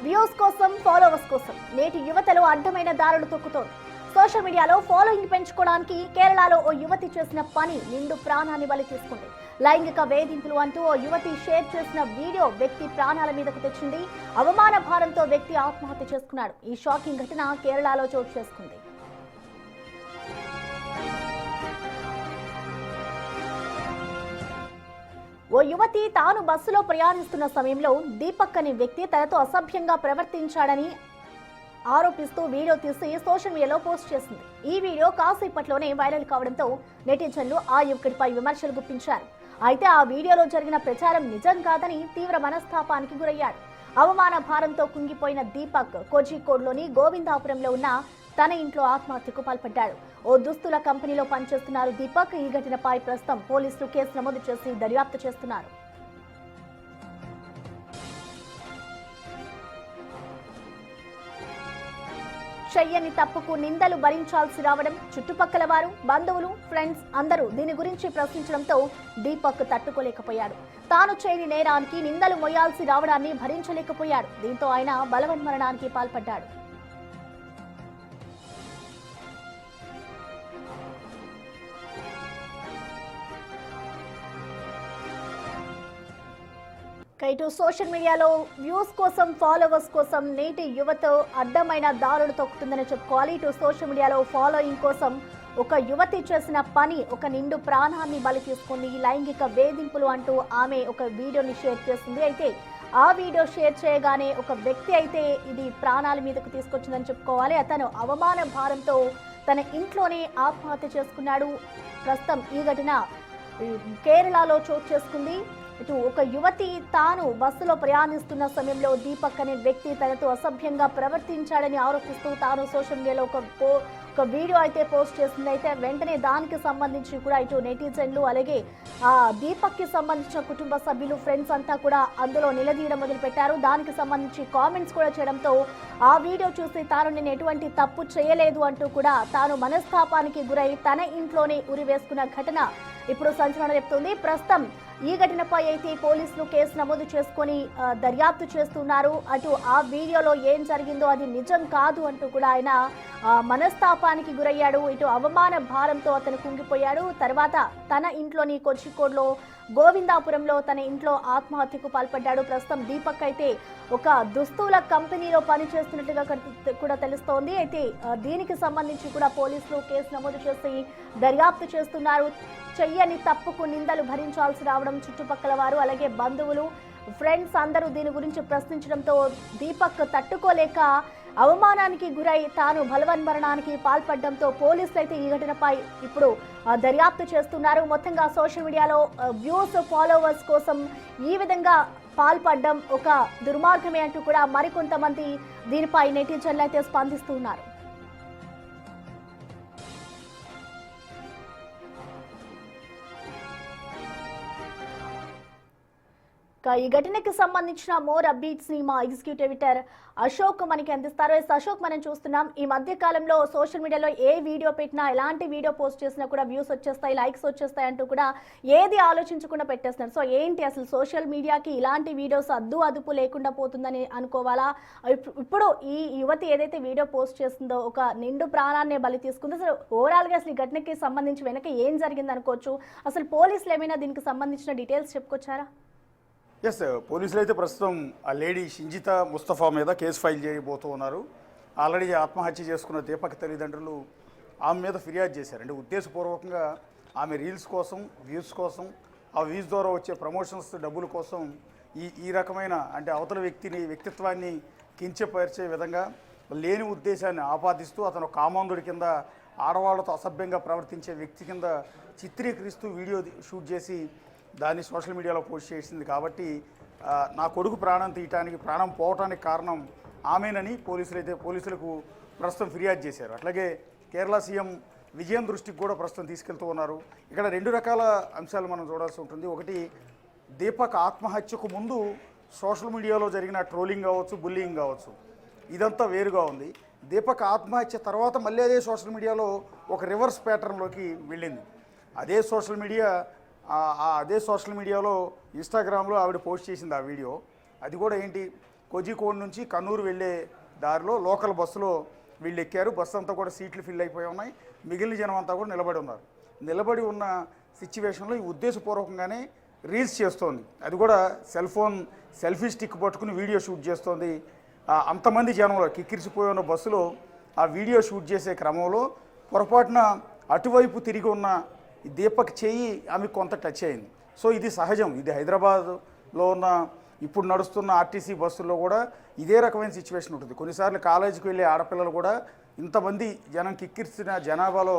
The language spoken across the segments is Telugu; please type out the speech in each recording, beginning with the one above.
వ్యూస్ కోసం, ఫాలోవర్స్ కోసం నేటి యువతలో అడ్డమైన దారులు తొక్కుతోంది. సోషల్ మీడియాలో ఫాలోయింగ్ పెంచుకోవడానికి కేరళలో ఓ యువతి చేసిన పని నిండు ప్రాణాన్ని బలి తీసుకుంది. లైంగిక వేధింపులు అంటూ ఓ యువతి షేర్ చేసిన వీడియో వ్యక్తి ప్రాణాల మీదకు తెచ్చింది. అవమాన భారంతో వ్యక్తి ఆత్మహత్య చేసుకున్నాడు. ఈ షాకింగ్ ఘటన కేరళలో చోటు చేసుకుంది. ఓ యువతి తాను బస్సులో ప్రయాణిస్తున్న సమయంలో దీపక్ అనే వ్యక్తి తనతో అసభ్యంగా ప్రవర్తించాడని ఆరోపిస్తూ వీడియో తీసి సోషల్ మీడియాలో పోస్ట్ చేసింది. ఈ వీడియో కాసేపట్లోనే వైరల్ కావడంతో నెటిజన్లు ఆ యువకుడిపై విమర్శలు గుప్పించారు. అయితే ఆ వీడియోలో జరిగిన ప్రచారం నిజం కాదని తీవ్ర మనస్తాపానికి గురయ్యాడు. అవమాన భారంతో కుంగిపోయిన దీపక్ కోజికోడ్లోని గోవిందాపురంలో ఉన్న తన ఇంట్లో ఆత్మహత్యకు పాల్పడ్డాడు. ఓ దుస్తుల కంపెనీలో పనిచేస్తున్నారు దీపక్. ఈ ఘటనపై ప్రస్తుతం పోలీసులు కేసు నమోదు చేసి దర్యాప్తు చేస్తున్నారు. చెయ్యని తప్పుకు నిందలు భరించాల్సి రావడం, చుట్టుపక్కల వారు, బంధువులు, ఫ్రెండ్స్ అందరూ దీని గురించి ప్రశ్నించడంతో దీపక్ తట్టుకోలేకపోయాడు. తాను చేయని నేరానికి నిందలు మోయాల్సి రావడాన్ని భరించలేకపోయాడు. దీంతో ఆయన బలవన్మరణానికి పాల్పడ్డాడు. ఇటు సోషల్ మీడియాలో వ్యూస్ కోసం, ఫాలోవర్స్ కోసం నేటి యువత అడ్డమైన దారులు తొక్కుతుందని చెప్పుకోవాలి. ఇటు సోషల్ మీడియాలో ఫాలోయింగ్ కోసం ఒక యువతి చేసిన పని ఒక నిండు ప్రాణాన్ని బలి తీసుకుంది. లైంగిక వేధింపులు అంటూ ఆమె ఒక వీడియోని షేర్ చేసింది. అయితే ఆ వీడియో షేర్ చేయగానే ఒక వ్యక్తి అయితే ఇది ప్రాణాల మీదకు తీసుకొచ్చిందని చెప్పుకోవాలి. అతను అవమాన భారంతో తన ఇంట్లోనే ఆత్మహత్య చేసుకున్నాడు. ప్రస్తుతం ఈ ఘటన కేరళలో చోటు చేసుకుంది. ఇటు ఒక యువతి తాను బస్సులో ప్రయాణిస్తున్న సమయంలో దీపక్ అనే వ్యక్తి తనతో అసభ్యంగా ప్రవర్తించాడని ఆరోపిస్తూ తాను సోషల్ మీడియాలో ఒక వీడియో అయితే పోస్ట్ చేసింది. అయితే వెంటనే దానికి సంబంధించి కూడా ఇటు నెటిజన్లు అలాగే దీపక్ కి సంబంధించిన కుటుంబ సభ్యులు, ఫ్రెండ్స్ అంతా కూడా అందులో నిలదీయడం మొదలుపెట్టారు. దానికి సంబంధించి కామెంట్స్ కూడా చేయడంతో ఆ వీడియో చూసి తాను నేను ఎటువంటి తప్పు చేయలేదు అంటూ కూడా తాను మనస్తాపానికి గురై తన ఇంట్లోనే ఉరివేసుకున్న ఘటన ఇప్పుడు సంచలనం రేపుతుంది. ప్రస్తుతం ఈ ఘటనపై అయితే పోలీసులు కేసు నమోదు చేసుకొని దర్యాప్తు చేస్తున్నారు. అటు ఆ వీడియోలో ఏం జరిగిందో అది నిజం కాదు అంటూ కూడా ఆయన మనస్తాపానికి గురయ్యాడు. ఇటు అవమాన భారంతో అతను కుంగిపోయాడు. తర్వాత తన ఇంట్లోని కోజికోడ్లో గోవిందాపురంలో తన ఇంట్లో ఆత్మహత్యకు పాల్పడ్డాడు. ప్రస్తుతం దీపక్ అయితే ఒక దుస్తుల కంపెనీలో పనిచేస్తున్నట్టుగా కూడా తెలుస్తోంది. అయితే దీనికి సంబంధించి కూడా పోలీసులు కేసు నమోదు చేసి దర్యాప్తు చేస్తున్నారు. చెయ్యని తప్పుకు నిందలు భరించాల్సి రావడం, చుట్టుపక్కల వారు అలాగే బంధువులు, ఫ్రెండ్స్ అందరూ దీని గురించి ప్రశ్నించడంతో దీపక్ తట్టుకోలేక అవమానానికి గురై తాను బలవన్మరణానికి పాల్పడడంతో పోలీసులు అయితే ఈ ఘటనపై ఇప్పుడు దర్యాప్తు చేస్తున్నారు. మొత్తంగా సోషల్ మీడియాలో వ్యూస్, ఫాలోవర్స్ కోసం ఈ విధంగా పాల్పడడం ఒక దుర్మార్గమే అంటూ కూడా మరికొంతమంది దీనిపై నెటిజన్లు అయితే స్పందిస్తున్నారు. ఈ ఘటనకి సంబంధించిన మోర్ అప్డేట్స్ ని మా ఎగ్జిక్యూటివ్ ఎడిటర్ అశోక్ మనకి అందిస్తారు. అశోక్, మనం చూస్తున్నాం ఈ మధ్య కాలంలో సోషల్ మీడియాలో ఏ వీడియో పెట్టినా, ఎలాంటి వీడియో పోస్ట్ చేసినా కూడా వ్యూస్ వచ్చేస్తాయి, లైక్స్ వచ్చేస్తాయి అంటూ కూడా ఏది ఆలోచించకుండా పెట్టేస్తున్నారు. సో ఏంటి అసలు సోషల్ మీడియాకి ఇలాంటి వీడియోస్ అదుపు లేకుండా పోతుందని అనుకోవాలా? ఇప్పుడు ఈ యువతి ఏదైతే వీడియో పోస్ట్ చేస్తుందో ఒక నిండు ప్రాణాన్ని బలి తీసుకుందో, అసలు ఓవరాల్గా అసలు ఈ ఘటనకి సంబంధించి వెనక ఏం జరిగింది అనుకోవచ్చు? అసలు పోలీసులు ఏమైనా దీనికి సంబంధించిన డీటెయిల్స్ చెప్పుకొచ్చారా? ఎస్, పోలీసులు అయితే ప్రస్తుతం ఆ లేడీ షింజితా ముస్తఫా మీద కేసు ఫైల్ చేయబోతూ ఉన్నారు. ఆల్రెడీ ఆత్మహత్య చేసుకున్న దీపక్ తల్లిదండ్రులు ఆమె మీద ఫిర్యాదు చేశారు. అంటే ఉద్దేశపూర్వకంగా ఆమె రీల్స్ కోసం, వ్యూస్ కోసం, ఆ వ్యూస్ ద్వారా వచ్చే ప్రమోషన్స్ డబ్బుల కోసం ఈ రకమైన అంటే అవతల వ్యక్తిత్వాన్ని కించపరిచే విధంగా లేని ఉద్దేశాన్ని ఆపాదిస్తూ అతను కామాంధుడి కింద, ఆడవాళ్లతో అసభ్యంగా ప్రవర్తించే వ్యక్తి కింద చిత్రీకరిస్తూ వీడియో షూట్ చేసి దాన్ని సోషల్ మీడియాలో పోస్ట్ చేసింది. కాబట్టి నా కొడుకు ప్రాణం తీయటానికి, ప్రాణం పోవటానికి కారణం ఆమెనని పోలీసులకు ప్రస్తుతం ఫిర్యాదు చేశారు. అట్లాగే కేరళ సీఎం విజయం దృష్టికి కూడా ప్రస్తుతం తీసుకెళ్తూ ఉన్నారు. ఇక్కడ రెండు రకాల అంశాలు మనం చూడాల్సి ఉంటుంది. ఒకటి, దీపక్ ఆత్మహత్యకు ముందు సోషల్ మీడియాలో జరిగిన ట్రోలింగ్ కావచ్చు, బుల్లింగ్ కావచ్చు, ఇదంతా వేరుగా ఉంది. దీపక్ ఆత్మహత్య తర్వాత మళ్ళీ అదే సోషల్ మీడియాలో ఒక రివర్స్ ప్యాటర్న్లోకి వెళ్ళింది. అదే సోషల్ మీడియాలో ఇన్స్టాగ్రామ్లో ఆవిడ పోస్ట్ చేసింది ఆ వీడియో. అది కూడా ఏంటి, కోజికోడ్ నుంచి కన్నూరు వెళ్ళే దారిలో లోకల్ బస్సులో వీళ్ళు ఎక్కారు. బస్సు అంతా కూడా సీట్లు ఫిల్ అయిపోయి ఉన్నాయి. మిగిలిన జనం అంతా కూడా నిలబడి ఉన్నారు. నిలబడి ఉన్న సిచ్యువేషన్లో ఈ ఉద్దేశపూర్వకంగానే రీల్స్ చేస్తోంది. అది కూడా సెల్ఫీ స్టిక్ పట్టుకుని వీడియో షూట్ చేస్తోంది. అంతమంది జనంలో కిక్కిరిసిపోయి ఉన్న బస్సులో ఆ వీడియో షూట్ చేసే క్రమంలో పొరపాటున అటువైపు తిరిగి ఉన్న ఈ దీపక్ చెయ్యి ఆమె కొంత టచ్ అయింది. సో ఇది సహజం. ఇది హైదరాబాద్లో ఉన్న ఇప్పుడు నడుస్తున్న ఆర్టీసీ బస్సుల్లో కూడా ఇదే రకమైన సిచ్యువేషన్ ఉంటుంది. కొన్నిసార్లు కాలేజీకి వెళ్ళే ఆడపిల్లలు కూడా ఇంతమంది జనం కిక్కిరిసిన జనాభాలో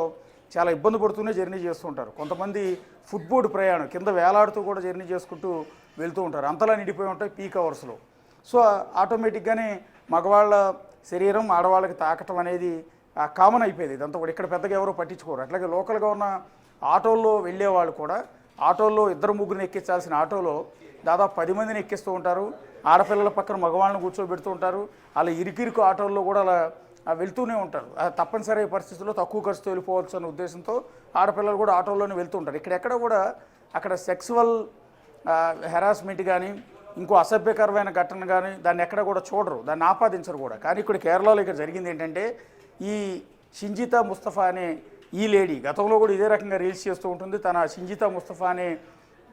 చాలా ఇబ్బంది పడుతూనే జర్నీ చేస్తూ ఉంటారు. కొంతమంది ఫుట్బోర్డ్ ప్రయాణం కింద వేలాడుతూ కూడా జర్నీ చేసుకుంటూ వెళ్తూ ఉంటారు. అంతలా నిండిపోయి ఉంటాయి పీక్ అవర్స్లో. సో ఆటోమేటిక్గానే మగవాళ్ళ శరీరం ఆడవాళ్ళకి తాకటం అనేది కామన్ అయిపోయేది. ఇదంతా కూడా ఇక్కడ పెద్దగా ఎవరో పట్టించుకోరు. అట్లాగే లోకల్గా ఉన్న ఆటోల్లో వెళ్ళేవాళ్ళు కూడా ఆటోల్లో 2-3 ఎక్కించాల్సిన ఆటోలో దాదాపు 10 మందిని ఎక్కిస్తూ ఉంటారు. ఆడపిల్లల పక్కన మగవాళ్ళని కూర్చోబెడుతూ ఉంటారు. అలా ఇరుకిరుకు ఆటోల్లో కూడా అలా వెళ్తూనే ఉంటారు. తప్పనిసరి పరిస్థితుల్లో తక్కువ ఖర్చుతో వెళ్ళిపోవచ్చు అనే ఉద్దేశంతో ఆడపిల్లలు కూడా ఆటోల్లోనే వెళ్తూ ఉంటారు. ఇక్కడెక్కడ కూడా అక్కడ సెక్సువల్ హెరాస్మెంట్ కానీ ఇంకో అసభ్యకరమైన ఘటన కానీ దాన్ని ఎక్కడ కూడా చూడరు, దాన్ని ఆపాదించరు కూడా. కానీ ఇక్కడ కేరళలో ఇక్కడ జరిగింది ఏంటంటే ఈ షింజితా ముస్తఫా అనే ఈ లేడీ గతంలో కూడా ఇదే రకంగా రీల్స్ చేస్తూ ఉంటుంది. తన షింజితా ముస్తఫా అనే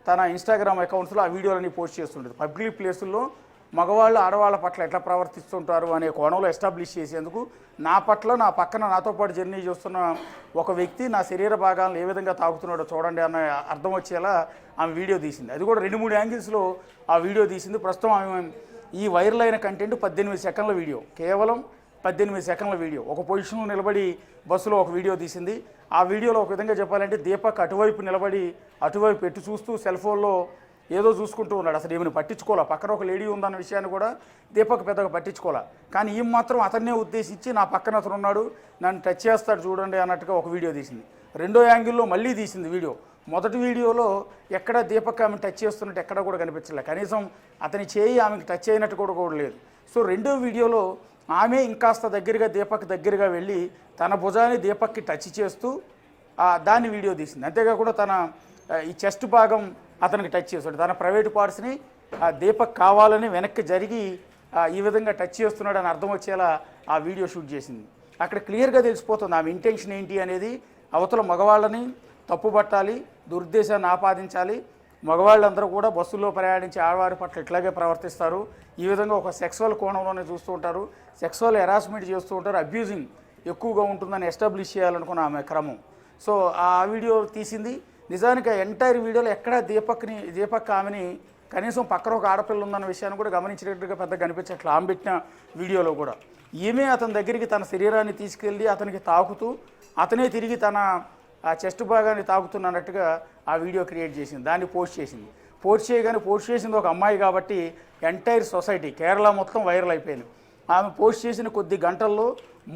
తన ఇన్స్టాగ్రామ్ అకౌంట్స్లో ఆ వీడియోలన్నీ పోస్ట్ చేస్తుంటుంది. పబ్లిక్ ప్లేసుల్లో మగవాళ్ళు ఆడవాళ్ళ పట్ల ఎట్లా ప్రవర్తిస్తుంటారు అనే కోణంలో ఎస్టాబ్లిష్ చేసేందుకు నా పట్ల నా పక్కన నాతో పాటు జర్నీ చేస్తున్న ఒక వ్యక్తి నా శరీర భాగాలను ఏ విధంగా తాగుతున్నాడో చూడండి అన్న అర్థం వచ్చేలా ఆమె వీడియో తీసింది. అది కూడా 2-3 యాంగిల్స్లో ఆ వీడియో తీసింది. ప్రస్తుతం ఆమె ఈ వైరల్ అయిన కంటెంట్ 18 సెకండ్ల వీడియో, కేవలం 18 సెకండ్ల వీడియో. ఒక పొజిషన్లో నిలబడి బస్సులో ఒక వీడియో తీసింది. ఆ వీడియోలో ఒక విధంగా చెప్పాలంటే దీపక్ అటువైపు నిలబడి అటువైపు ఎటు చూస్తూ సెల్ ఫోన్లో ఏదో చూసుకుంటూ ఉన్నాడు. అసలు ఏమైనా పట్టించుకోవాలా, పక్కన ఒక లేడీ ఉందన్న విషయాన్ని కూడా దీపక్ పెద్దగా పట్టించుకోవాలా. కానీ ఈమె మాత్రం అతన్నే ఉద్దేశించి నా పక్కన అతను ఉన్నాడు, నన్ను టచ్ చేస్తాడు చూడండి అన్నట్టుగా ఒక వీడియో తీసింది. రెండో యాంగిల్లో మళ్ళీ తీసింది వీడియో. మొదటి వీడియోలో ఎక్కడ దీపక్ ఆమెను టచ్ చేస్తున్నట్టు ఎక్కడ కూడా కనిపించలేదు. కనీసం అతని చేయి ఆమెకు టచ్ అయినట్టు కూడా లేదు. సో రెండో వీడియోలో ఆమె ఇంకాస్త దగ్గరగా దీపక్ దగ్గరగా వెళ్ళి తన భుజాన్ని దీపక్కి టచ్ చేస్తూ దాన్ని వీడియో తీసింది. అంతేకాకుండా తన ఈ చెస్ట్ భాగం అతనికి టచ్ చేస్తాడు. తన ప్రైవేట్ పార్ట్స్ని దీపక్ కావాలని వెనక్కి జరిగి ఈ విధంగా టచ్ చేస్తున్నాడు అని అర్థం వచ్చేలా ఆ వీడియో షూట్ చేసింది. అక్కడ క్లియర్గా తెలిసిపోతుంది ఆమె ఇంటెన్షన్ ఏంటి అనేది. అవతల మగవాళ్ళని తప్పుపట్టాలి, దురుద్దేశాన్ని ఆపాదించాలి. మగవాళ్ళందరూ కూడా బస్సుల్లో ప్రయాణించే ఆడవారి పట్ల ఇట్లాగే ప్రవర్తిస్తారు. ఈ విధంగా ఒక సెక్సువల్ కోణంలోనే చూస్తూ ఉంటారు, సెక్సువల్ హెరాస్మెంట్ చేస్తూ ఉంటారు, అబ్యూజింగ్ ఎక్కువగా ఉంటుందని ఎస్టాబ్లిష్ చేయాలనుకున్న ఆమె క్రమం. సో ఆ వీడియో తీసింది. నిజానికి ఎంటైర్ వీడియోలో ఎక్కడా దీపక్ ఆమెని కనీసం పక్కన ఒక ఆడపిల్ల ఉందన్న విషయాన్ని కూడా గమనించినట్టుగా పెద్దగా కనిపించట్లా. ఆమె పెట్టిన వీడియోలో కూడా ఈమె అతని దగ్గరికి తన శరీరాన్ని తీసుకెళ్ళి అతనికి తాకుతూ అతనే తిరిగి తన చెస్ట్ భాగాన్ని తాకుతున్నట్టుగా ఆ వీడియో క్రియేట్ చేసింది. దాన్ని పోస్ట్ చేసింది. పోస్ట్ చేసింది ఒక అమ్మాయి కాబట్టి ఎంటైర్ సొసైటీ కేరళ మొత్తం వైరల్ అయిపోయింది. ఆమె పోస్ట్ చేసిన కొద్ది గంటల్లో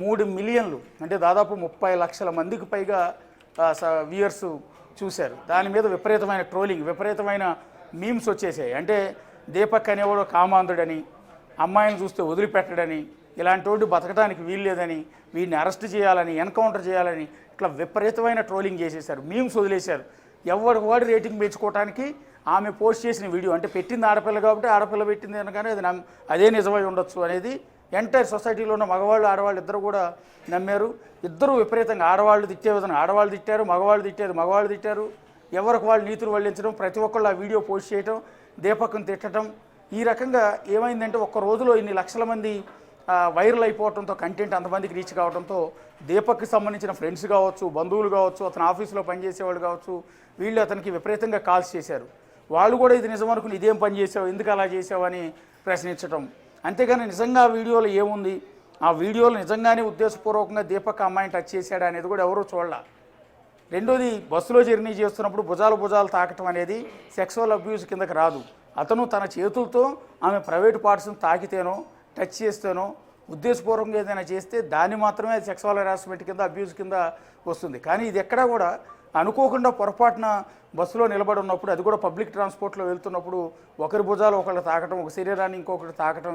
3 మిలియన్లు అంటే దాదాపు 30 లక్షల మందికి పైగా వ్యూయర్స్ చూశారు. దాని మీద విపరీతమైన ట్రోలింగ్, విపరీతమైన మీమ్స్ వచ్చేసాయి. అంటే దీపక్ అనేవాడు కామాంధుడని, అమ్మాయిని చూస్తే వదిలిపెట్టడని, ఇలాంటి వాడు బతకడానికి వీల్లేదని, వీడిని అరెస్ట్ చేయాలని, ఎన్కౌంటర్ చేయాలని ఇట్లా విపరీతమైన ట్రోలింగ్ చేసేశారు. మీమ్స్ వదిలేశారు. ఎవరికి వాడు రేటింగ్ పెంచుకోవడానికి ఆమె పోస్ట్ చేసిన వీడియో అంటే పెట్టింది ఆడపిల్ల కాబట్టి ఆడపిల్ల పెట్టింది అనగానే అది అదే నిజమై ఉండొచ్చు అనేది ఎంటైర్ సొసైటీలో ఉన్న మగవాళ్ళు ఆడవాళ్ళు ఇద్దరు కూడా నమ్మారు. ఇద్దరు విపరీతంగా ఆడవాళ్ళు తిట్టే విధంగా ఆడవాళ్ళు తిట్టారు, మగవాళ్ళు తిట్టారు. ఎవరికి వాళ్ళు నీతులు వల్లించడం, ప్రతి ఒక్కళ్ళు ఆ వీడియో పోస్ట్ చేయడం, దీపక్ని తిట్టడం. ఈ రకంగా ఏమైందంటే ఒక్క రోజులో ఇన్ని లక్షల మంది వైరల్ అయిపోవడంతో, కంటెంట్ అంతమందికి రీచ్ కావడంతో దీపక్కి సంబంధించిన ఫ్రెండ్స్ కావచ్చు, బంధువులు కావచ్చు, అతని ఆఫీస్లో పనిచేసేవాళ్ళు కావచ్చు, వీళ్ళు అతనికి విపరీతంగా కాల్స్ చేశారు. వాళ్ళు కూడా ఇది నిజం అనుకుని ఇదేం పని చేసావు, ఎందుకు అలా చేసావు అని ప్రశ్నించడం. అంతేగాని నిజంగా ఆ వీడియోలో ఏముంది, ఆ వీడియోలో నిజంగానే ఉద్దేశపూర్వకంగా దీపక్ అమ్మాయిని టచ్ చేశాడు అనేది కూడా ఎవరూ చూడాల. రెండోది, బస్సులో జర్నీ చేస్తున్నప్పుడు భుజాలు తాకటం అనేది సెక్సువల్ అబ్యూస్ కిందకి రాదు. అతను తన చేతులతో ఆమె ప్రైవేట్ పార్ట్స్ని తాకితేనో టచ్ చేస్తేనో ఉద్దేశపూర్వకంగా ఏదైనా చేస్తే దాన్ని మాత్రమే సెక్సువల్ హెరాస్మెంట్ కింద, అబ్యూస్ కింద వస్తుంది. కానీ ఇది ఎక్కడా కూడా అనుకోకుండా పొరపాటున బస్సులో నిలబడి ఉన్నప్పుడు, అది కూడా పబ్లిక్ ట్రాన్స్పోర్ట్లో వెళ్తున్నప్పుడు ఒకరి భుజాలు ఒకళ్ళు తాకటం, ఒక శరీరాన్ని ఇంకొకటి తాకటం,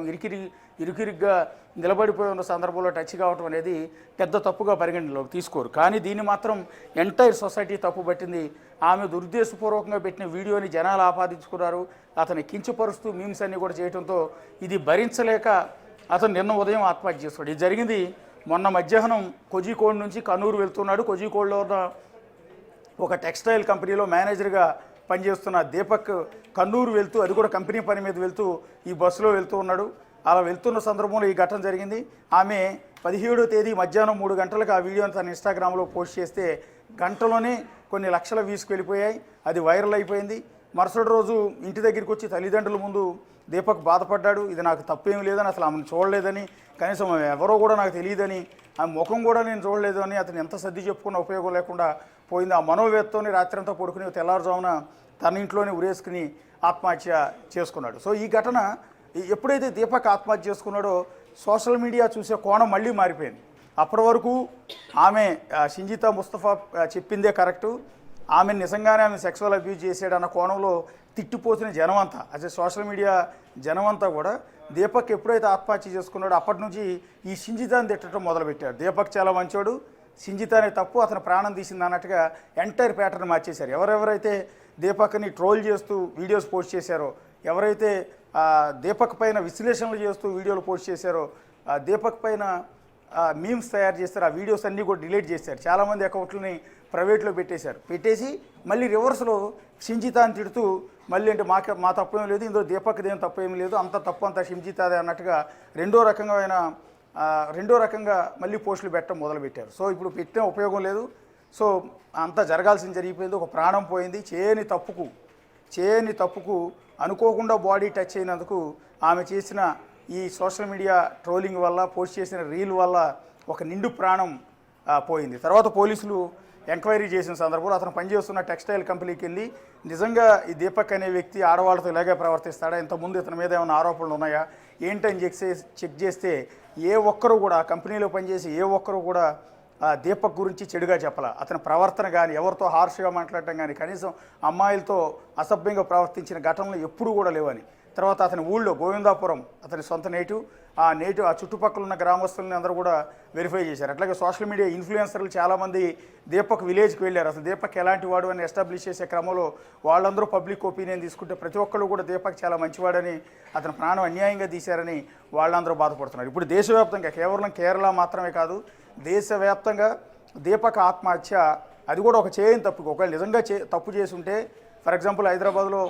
ఇరుకిరిగ్గా నిలబడిపోయి ఉన్న సందర్భంలో టచ్ కావటం అనేది పెద్ద తప్పుగా పరిగణలోకి తీసుకోరు. కానీ దీన్ని మాత్రం ఎంటైర్ సొసైటీ తప్పు పట్టింది. ఆమె దురుద్దేశపూర్వకంగా పెట్టిన వీడియోని జనాలు ఆపాదించుకున్నారు. అతన్ని కించపరుస్తూ మీమ్స్ అన్నీ కూడా చేయడంతో ఇది భరించలేక అతను నిన్న ఉదయం ఆత్మహత్య చేసుకున్నాడు. ఇది జరిగింది మొన్న మధ్యాహ్నం కోజికోడ్ నుంచి కన్నూరు వెళ్తున్నాడు. కోజికోడ్లో ఉన్న ఒక టెక్స్టైల్ కంపెనీలో మేనేజర్గా పనిచేస్తున్న దీపక్ కన్నూరు వెళ్తూ, అది కూడా కంపెనీ పని మీద వెళ్తూ ఈ బస్సులో వెళ్తూ ఉన్నాడు. అలా వెళ్తున్న సందర్భంలో ఈ ఘటన జరిగింది. ఆమె 17వ తేదీ మధ్యాహ్నం 3 గంటలకు ఆ వీడియోని తన ఇన్స్టాగ్రామ్లో పోస్ట్ చేస్తే గంటలోనే కొన్ని లక్షల వ్యూస్కి వెళ్ళిపోయాయి. అది వైరల్ అయిపోయింది. మరుసటి రోజు ఇంటి దగ్గరికి వచ్చి తల్లిదండ్రుల ముందు దీపక్ బాధపడ్డాడు. ఇది నాకు తప్పేం లేదని, అసలు ఆమెను చూడలేదని, కనీసం ఎవరో కూడా నాకు తెలియదని, ఆమె ముఖం కూడా నేను చూడలేదు అని అతను ఎంత సర్ది చెప్పుకున్న ఉపయోగం లేకుండా పోయింది. ఆ మనోవేత్తోని రాత్రంతా పడుకుని తెల్లారుజామున తన ఇంట్లోనే ఉరేసుకుని ఆత్మహత్య చేసుకున్నాడు. సో ఈ ఘటన ఎప్పుడైతే దీపక్ ఆత్మహత్య చేసుకున్నాడో సోషల్ మీడియా చూసే కోణం మళ్ళీ మారిపోయింది. అప్పటి వరకు ఆమె షింజితా ముస్తఫా చెప్పిందే కరెక్టు, ఆమె నిజంగానే ఆమె సెక్సువల్ అబ్యూజ్ చేసాడన్న కోణంలో తిట్టిపోతున్న జనమంతా, అదే సోషల్ మీడియా జనమంతా కూడా దీపక్ ఎప్పుడైతే ఆత్మహత్య చేసుకున్నాడో అప్పటి నుంచి ఈ షింజితాని తిట్టడం మొదలుపెట్టాడు. దీపక్ చాలా మంచోడు, షింజితానే తప్పు, అతను ప్రాణం తీసింది అన్నట్టుగా ఎంటైర్ ప్యాటర్న్ మార్చేశారు. ఎవరెవరైతే దీపక్ని ట్రోల్ చేస్తూ వీడియోస్ పోస్ట్ చేశారో, ఎవరైతే దీపక్ పైన విశ్లేషణలు చేస్తూ వీడియోలు పోస్ట్ చేశారో, దీపక్ పైన మీమ్స్ తయారు చేస్తారు, ఆ వీడియోస్ అన్నీ కూడా డిలీట్ చేశారు. చాలామంది అకౌంట్లని ప్రైవేట్లో పెట్టేసి మళ్ళీ రివర్స్లో షింజితాని తిడుతూ మళ్ళీ అంటే మా తప్పేం లేదు, ఇందులో దీపక్ది ఏం తప్పేం లేదు, అంత తప్పు అంతా షింజితాదే అన్నట్టుగా రెండో రకంగా మళ్ళీ పోస్టులు పెట్టడం మొదలుపెట్టారు. సో ఇప్పుడు పెట్టిన ఉపయోగం లేదు. సో అంతా జరగాల్సింది జరిగిపోయింది. ఒక ప్రాణం పోయింది. చేయని తప్పుకు అనుకోకుండా బాడీ టచ్ అయినందుకు ఆమె చేసిన ఈ సోషల్ మీడియా ట్రోలింగ్ వల్ల, పోస్ట్ చేసిన రీల్ వల్ల ఒక నిండు ప్రాణం పోయింది. తర్వాత పోలీసులు ఎంక్వైరీ చేసిన సందర్భంలో అతను పనిచేస్తున్న టెక్స్టైల్ కంపెనీకి వెళ్ళి నిజంగా ఈ దీపక్ అనే వ్యక్తి ఆడవాళ్ళతో ఇలాగే ప్రవర్తిస్తాడా, ఇంతకుముందు ఇతని మీద ఏమైనా ఆరోపణలు ఉన్నాయా ఏంటని చెక్ చేస్తే ఏ ఒక్కరు కూడా, కంపెనీలో పనిచేసి ఏ ఒక్కరు కూడా దీపక్ గురించి చెడుగా చెప్పాల. అతని ప్రవర్తన కానీ, ఎవరితో హార్ష్గా మాట్లాడటం కానీ, కనీసం అమ్మాయిలతో అసభ్యంగా ప్రవర్తించిన ఘటనలు ఎప్పుడూ కూడా లేవని. తర్వాత అతని ఊళ్ళో గోవిందాపురం అతని సొంత నేటివ్, ఆ చుట్టుపక్కల ఉన్న గ్రామస్తులని అందరూ కూడా వెరిఫై చేశారు. అట్లాగే సోషల్ మీడియా ఇన్ఫ్లుయెన్సర్లు చాలామంది దీపక్ విలేజ్కి వెళ్ళారు. అసలు దీపక్ ఎలాంటి వాడు అని ఎస్టాబ్లిష్ చేసే క్రమంలో వాళ్ళందరూ పబ్లిక్ ఒపీనియన్ తీసుకుంటే ప్రతి ఒక్కళ్ళు కూడా దీపక్ చాలా మంచివాడని, అతని ప్రాణం అన్యాయంగా తీశారని వాళ్ళందరూ బాధపడుతున్నారు. ఇప్పుడు దేశవ్యాప్తంగా, కేవలం కేరళ మాత్రమే కాదు, దేశవ్యాప్తంగా దీపక్ ఆత్మహత్య, అది కూడా ఒక చేయని తప్పుకు, ఒకవేళ నిజంగా తప్పు చేసి ఉంటే, ఫర్ ఎగ్జాంపుల్ హైదరాబాద్లో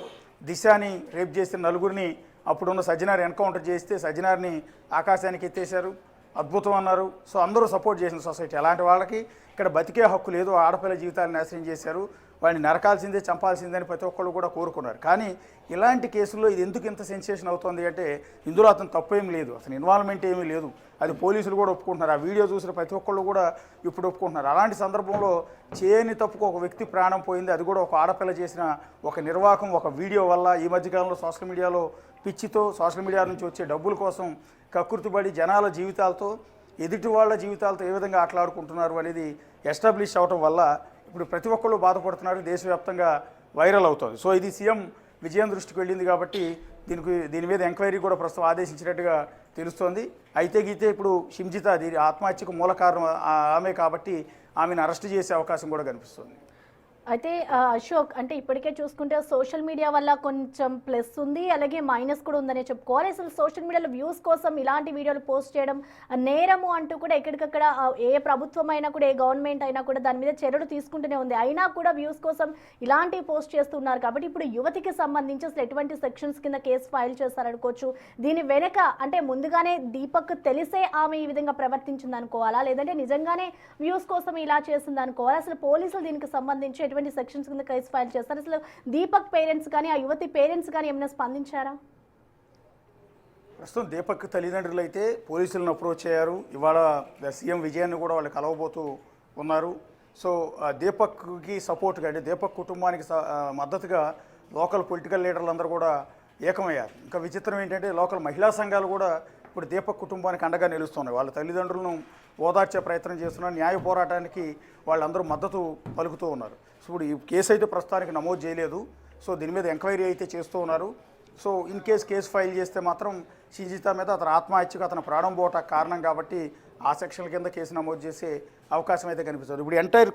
దిశాని రేప్ చేసిన నలుగురిని అప్పుడున్న సజ్జనార్ ఎన్కౌంటర్ చేస్తే సజ్జనార్ని ఆకాశానికి ఎత్తేశారు, అద్భుతం అన్నారు. సో అందరూ సపోర్ట్ చేసిన సొసైటీ. అలాంటి వాళ్ళకి ఇక్కడ బతికే హక్కు లేదు, ఆడపిల్ల జీవితాలను నాశనం చేశారు, వాడిని నరకాల్సిందే, చంపాల్సిందే అని ప్రతి ఒక్కళ్ళు కూడా కోరుకున్నారు. కానీ ఇలాంటి కేసుల్లో ఇది ఎందుకు ఇంత సెన్సేషన్ అవుతుంది అంటే, ఇందులో అతను తప్పేం లేదు, అతని ఇన్వాల్వ్మెంట్ ఏమీ లేదు, అది పోలీసులు కూడా ఒప్పుకుంటున్నారు. ఆ వీడియో చూసిన ప్రతి ఒక్కళ్ళు కూడా ఇప్పుడు ఒప్పుకుంటున్నారు. అలాంటి సందర్భంలో చేయని తప్పుకు ఒక వ్యక్తి ప్రాణం పోయింది, అది కూడా ఒక ఆడపిల్ల చేసిన ఒక నిర్వాహకం, ఒక వీడియో వల్ల. ఈ మధ్యకాలంలో సోషల్ మీడియాలో పిచ్చితో, సోషల్ మీడియా నుంచి వచ్చే డబ్బుల కోసం కక్కుర్తిపడి జనాల జీవితాలతో, ఎదుటి వాళ్ళ జీవితాలతో ఏ విధంగా ఆటలాడుకుంటున్నారు అనేది ఎస్టాబ్లిష్ అవటం వల్ల ఇప్పుడు ప్రతి ఒక్కళ్ళు బాధపడుతున్నారు, దేశవ్యాప్తంగా వైరల్ అవుతుంది. సో ఇది సీఎం విజయం దృష్టికి వెళ్ళింది కాబట్టి దీని మీద ఎంక్వైరీ కూడా ప్రస్తుతం ఆదేశించినట్టుగా తెలుస్తోంది. అయితే గీతే ఇప్పుడు షింజిత దీని ఆత్మహత్యకు మూల కారణం ఆమె కాబట్టి ఆమెను అరెస్ట్ చేసే అవకాశం కూడా కనిపిస్తుంది. అయితే అశోక్, అంటే ఇప్పటికే చూసుకుంటే సోషల్ మీడియా వల్ల కొంచెం ప్లస్ ఉంది, అలాగే మైనస్ కూడా ఉందనే చెప్పుకోవాలి. అసలు సోషల్ మీడియాలో వ్యూస్ కోసం ఇలాంటి వీడియోలు పోస్ట్ చేయడం నేరము అంటూ కూడా ఎక్కడికక్కడ ఏ ప్రభుత్వం అయినా కూడా, ఏ గవర్నమెంట్ అయినా కూడా దాని మీద చర్యలు తీసుకుంటూనే ఉంది. అయినా కూడా వ్యూస్ కోసం ఇలాంటివి పోస్ట్ చేస్తున్నారు కాబట్టి ఇప్పుడు యువతికి సంబంధించి అసలు ఎటువంటి సెక్షన్స్ కింద కేసు ఫైల్ చేస్తారనుకోవచ్చు. దీని వెనక అంటే ముందుగానే దీపక్ తెలిసే ఆమె ఈ విధంగా ప్రవర్తించింది అనుకోవాలా, లేదంటే నిజంగానే వ్యూస్ కోసం ఇలా చేసింది అనుకోవాలా? అసలు పోలీసులు దీనికి సంబంధించి ఎటువంటి సెక్షన్స్ కింద కేసు ఫైల్ చేస్తారు? అసలు దీపక్ పేరెంట్స్ కానీ, ఆ యువతి పేరెంట్స్ కానీ ఏమైనా స్పందించారా? ప్రస్తుతం దీపక్ తల్లిదండ్రులు అయితే పోలీసులను అప్రోచ్ అయ్యారు. ఇవాళ సీఎం విజయాన్ని కూడా వాళ్ళు కలవబోతూ ఉన్నారు. సో దీపక్కి సపోర్ట్గా, అంటే దీపక్ కుటుంబానికి మద్దతుగా లోకల్ పొలిటికల్ లీడర్లు అందరూ కూడా ఏకమయ్యారు. ఇంకా విచిత్రం ఏంటంటే లోకల్ మహిళా సంఘాలు కూడా ఇప్పుడు దీపక్ కుటుంబానికి అండగా నిలుస్తున్నాయి. వాళ్ళ తల్లిదండ్రులను ఓదార్చే ప్రయత్నం చేస్తున్నారు, న్యాయ పోరాటానికి వాళ్ళందరూ మద్దతు పలుకుతూ ఉన్నారు. ఇప్పుడు ఈ కేసు అయితే ప్రస్తుతానికి నమోదు చేయలేదు. సో దీని మీద ఎంక్వైరీ అయితే చేస్తూ ఉన్నారు. సో ఇన్ కేసు ఫైల్ చేస్తే మాత్రం షింజితా మీద అతను ఆత్మహత్యకు అతను ప్రాణం పోవట కారణం కాబట్టి ఆ సెక్షన్ల కింద కేసు నమోదు చేసే అవకాశం అయితే కనిపిస్తుంది. ఇప్పుడు ఎంటైర్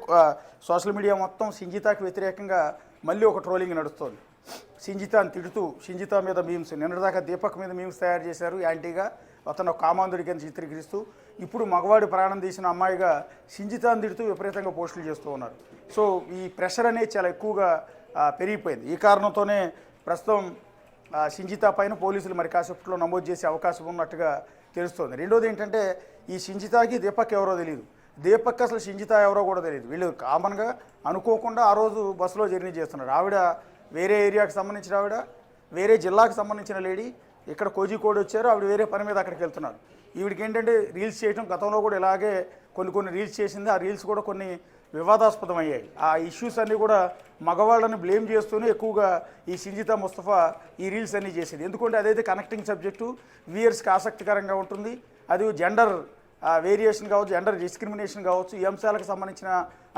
సోషల్ మీడియా మొత్తం షింజితాకి వ్యతిరేకంగా మళ్ళీ ఒక ట్రోలింగ్ నడుస్తుంది. షింజితాని తిడుతూ షింజితా మీద మీమ్స్, నిన్నటిదాకా దీపక్ మీద మీమ్స్ తయారు చేశారు యాంటీగా, అతను కామాంధుడి కింద చిత్రీకరిస్తూ. ఇప్పుడు మగవాడి ప్రాణం తీసిన అమ్మాయిగా షింజితాని తిడుతూ విపరీతంగా పోస్టులు చేస్తూ ఉన్నారు. సో ఈ ప్రెషర్ అనేది చాలా ఎక్కువగా పెరిగిపోయింది. ఈ కారణంతోనే ప్రస్తుతం షింజితా పైన పోలీసులు మరి కాసేపట్లో నమోదు చేసే అవకాశం ఉన్నట్టుగా తెలుస్తుంది. రెండోది ఏంటంటే ఈ షింజితాకి దీపక్ ఎవరో తెలియదు, దీపక్ అసలు షింజితా ఎవరో కూడా తెలియదు. వీళ్ళు కామన్గా అనుకోకుండా ఆ రోజు బస్సులో జర్నీ చేస్తున్నారు. ఆవిడ వేరే ఏరియాకి సంబంధించిన ఆవిడ, వేరే జిల్లాకు సంబంధించిన లేడీ, ఇక్కడ కోజికోడ్ వచ్చారు, ఆవిడ వేరే పని మీద అక్కడికి వెళ్తున్నారు. ఈవిడికి ఏంటంటే రీల్స్ చేయడం, గతంలో కూడా ఇలాగే కొన్ని రీల్స్ చేసింది. ఆ రీల్స్ కూడా కొన్ని వివాదాస్పదం అయ్యాయి. ఆ ఇష్యూస్ అన్నీ కూడా మగవాళ్ళని బ్లేమ్ చేస్తూనే ఎక్కువగా ఈ షింజితా ముస్తఫా ఈ రీల్స్ అన్నీ చేసేది. ఎందుకంటే అదైతే కనెక్టింగ్ సబ్జెక్టు, వ్యూయర్స్కి ఆసక్తికరంగా ఉంటుంది. అది జెండర్ వేరియేషన్ కావచ్చు, జెండర్ డిస్క్రిమినేషన్ కావచ్చు, ఈ అంశాలకు సంబంధించిన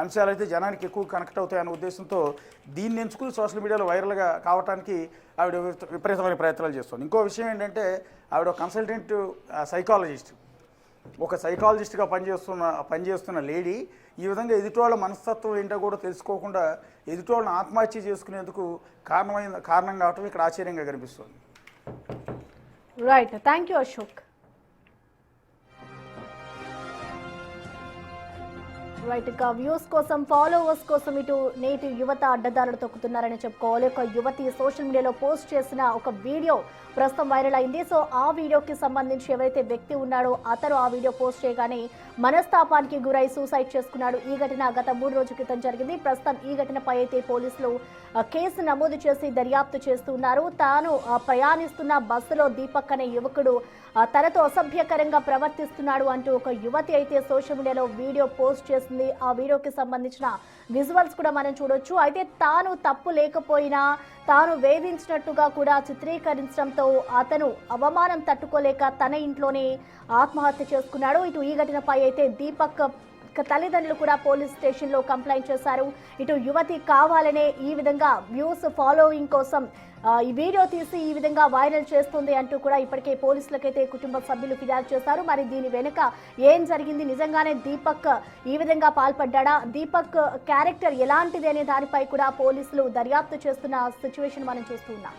అంశాలు అయితే జనానికి ఎక్కువ కనెక్ట్ అవుతాయనే ఉద్దేశంతో దీన్ని ఎంచుకుని సోషల్ మీడియాలో వైరల్గా కావడానికి ఆవిడ విపరీతమైన ప్రయత్నాలు చేస్తుంది. ఇంకో విషయం ఏంటంటే ఆవిడ కన్సల్టెంట్ సైకాలజిస్ట్, ఒక సైకాలజిస్ట్గా పనిచేస్తున్న లేడీ ఈ విధంగా ఎదుటివాళ్ళ మనస్తత్వం ఏంటో కూడా తెలుసుకోకుండా ఎదుటివాళ్ళని ఆత్మహత్య చేసుకునేందుకు కారణం కావటం ఇక్కడ ఆశ్చర్యంగా కనిపిస్తుంది. Right, thank you Ashok. Right, ఇక వ్యూస్ కోసం, ఫాలోవర్స్ కోసం ఇటు నేటి యువత అడ్డదారులు తొక్కుతున్నారని చెప్పుకోవాలి. ఒక యువతి సోషల్ మీడియాలో పోస్ట్ చేసిన ఒక వీడియో ప్రస్తుతం వైరల్ అయింది. సో ఆ వీడియోకి సంబంధించి ఎవరైతే వ్యక్తి ఉన్నాడో అతను ఆ వీడియో పోస్ట్ చేయగానే మనస్తాపానికి గురై సూసైడ్ చేసుకున్నాడు. ఈ ఘటన గత 3 రోజుల క్రితం జరిగింది. ప్రస్తుతం ఈ ఘటనపై అయితే పోలీసులు కేసు నమోదు చేసి దర్యాప్తు చేస్తున్నారు. తాను ప్రయాణిస్తున్న బస్సులో దీపక్ అనే యువకుడు తనతో అసభ్యకరంగా ప్రవర్తిస్తున్నాడు అంటూ ఒక యువతి అయితే సోషల్ మీడియాలో వీడియో పోస్ట్ చేసింది. ఆ వీడియోకి సంబంధించిన విజువల్స్ కూడా మనం చూడొచ్చు. అయితే తాను తప్పు లేకపోయినా తాను వేధించినట్టుగా కూడా చిత్రీకరించడంతో అతను అవమానం తట్టుకోలేక తన ఇంట్లోనే ఆత్మహత్య చేసుకున్నాడు. ఇటు ఈ ఘటనపై అయితే దీపక్ తల్లిదండ్రులు కూడా పోలీస్ స్టేషన్లో కంప్లైంట్ చేశారు. ఇటు యువతి కావాలనే ఈ విధంగా వ్యూస్ ఫాలోయింగ్ కోసం ఈ వీడియో తీసి ఈ విధంగా వైరల్ చేస్తుంది అంటూ కూడా ఇప్పటికే పోలీసులకైతే కుటుంబ సభ్యులు ఫిర్యాదు చేశారు. మరి దీని వెనుక ఏం జరిగింది, నిజంగానే దీపక్ ఈ విధంగా పాల్పడ్డా, దీపక్ క్యారెక్టర్ ఎలాంటిది అనే దానిపై కూడా పోలీసులు దర్యాప్తు చేస్తున్న సిచ్యువేషన్ మనం చూస్తున్నాం.